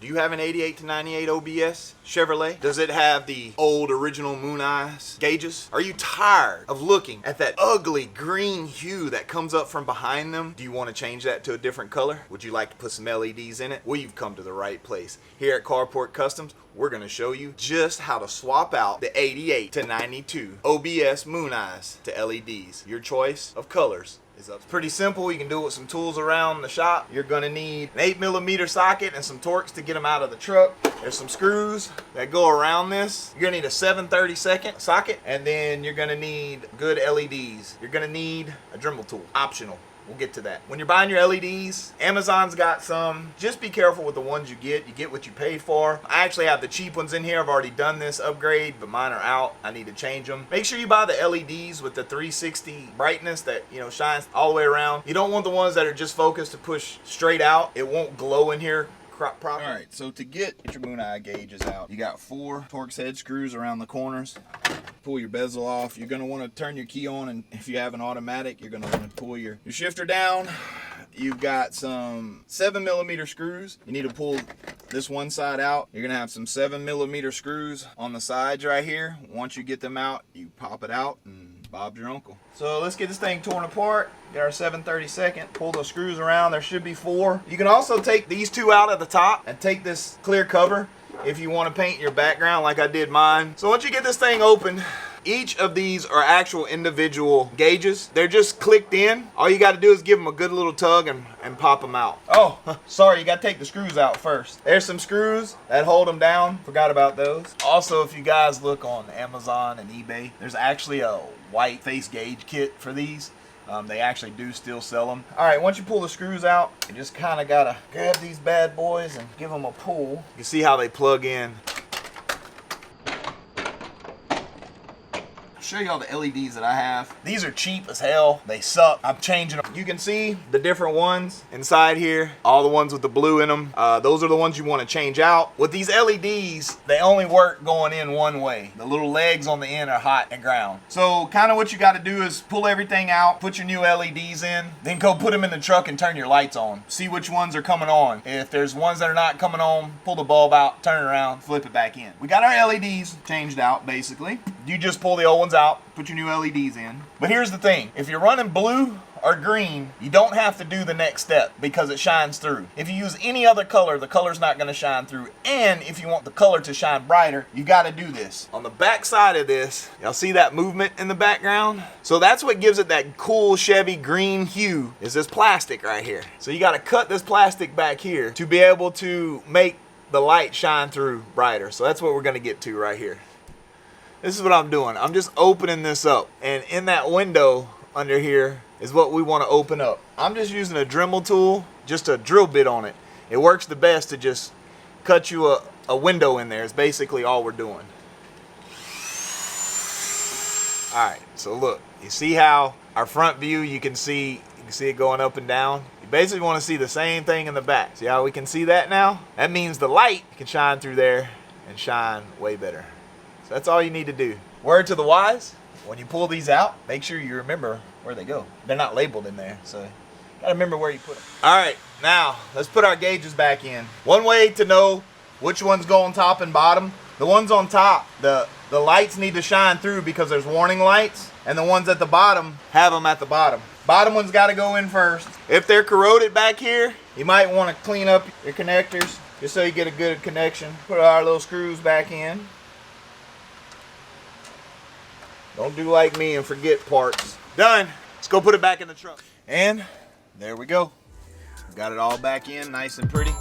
Do you have an 88 to 98 OBS Chevrolet? Does it have the old original moon eyes gauges? Are you tired of looking at that ugly green hue that comes up from behind them? Do you want to change that to a different color? Would you like to put some LEDs in it? Well, you've come to the right place. Here at Carport Customs, we're going to show you just how to swap out the 88 to 92 OBS moon eyes to LEDs. Your choice of colors is up. It's pretty simple. You can do it with some tools around the shop. You're going to need an 8mm socket and some Torx to get them out of the truck. There's some screws that go around this. You're going to need a 7/32 socket, and then you're going to need good LEDs. You're going to need a Dremel tool, optional. We'll get to that. When you're buying your LEDs, Amazon's got some. Just be careful with the ones you get. You get what you pay for. I actually have the cheap ones in here. I've already done this upgrade, but mine are out. I need to change them. Make sure you buy the LEDs with the 360 brightness that, you know, shines all the way around. You don't want the ones that are just focused to push straight out. It won't glow in here properly. All right, so to get your moon eye gauges out, you got 4 Torx head screws around the corners. Pull your bezel off. You're going to want to turn your key on, and if you have an automatic, you're going to want to pull your shifter down. You've got some 7mm screws. You need to pull this one side out. You're going to have some 7mm screws on the sides right here. Once you get them out, you pop it out and Bob's your uncle. So let's get this thing torn apart. Get our 7/32. Pull those screws around. There should be 4. You can also take these 2 out at the top and take this clear cover if you want to paint your background like I did mine. So once you get this thing open, each of these are actual individual gauges. They're just clicked in. All you got to do is give them a good little tug and pop them out. Oh, sorry, you got to take the screws out first. There's some screws that hold them down. Forgot about those. Also, if you guys look on Amazon and eBay, there's actually a white face gauge kit for these. They actually do still sell them. All right, once you pull the screws out, you just kind of got to grab these bad boys and give them a pull. You can see how they plug in. Show you all the LEDs that I have. These are cheap as hell. They suck. I'm changing them. You can see the different ones inside here. All the ones with the blue in them. Those are the ones you want to change out. With these LEDs, they only work going in one way. The little legs on the end are hot and ground. So kind of what you got to do is pull everything out, put your new LEDs in, then go put them in the truck and turn your lights on. See which ones are coming on. If there's ones that are not coming on, pull the bulb out, turn it around, flip it back in. We got our LEDs changed out basically. You just pull the old ones out, put your new LEDs in. But here's the thing, if you're running blue or green, you don't have to do the next step because it shines through. If you use any other color, the color's not going to shine through. And if you want the color to shine brighter, you got to do this. On the back side of this, y'all see that movement in the background? So that's what gives it that cool Chevy green hue, is this plastic right here. So you got to cut this plastic back here to be able to make the light shine through brighter. So that's what we're going to get to right here. This is what I'm doing. I'm just opening this up. And in that window under here is what we want to open up. I'm just using a Dremel tool, just a drill bit on it. It works the best to just cut you a window in there. It's basically all we're doing. All right, so look, you see how our front view, you can see it going up and down. You basically want to see the same thing in the back. See how we can see that now? That means the light can shine through there and shine way better. So that's all you need to do. Word to the wise, when you pull these out, make sure you remember where they go. They're not labeled in there, so you gotta remember where you put them. All right, now let's put our gauges back in. One way to know which ones go on top and bottom, the ones on top, the lights need to shine through because there's warning lights, and the ones at the bottom have them at the bottom. Bottom one's gotta go in first. If they're corroded back here, you might wanna clean up your connectors just so you get a good connection. Put our little screws back in. Don't do like me and forget parts. Done. Let's go put it back in the truck. And there we go. Got it all back in nice and pretty.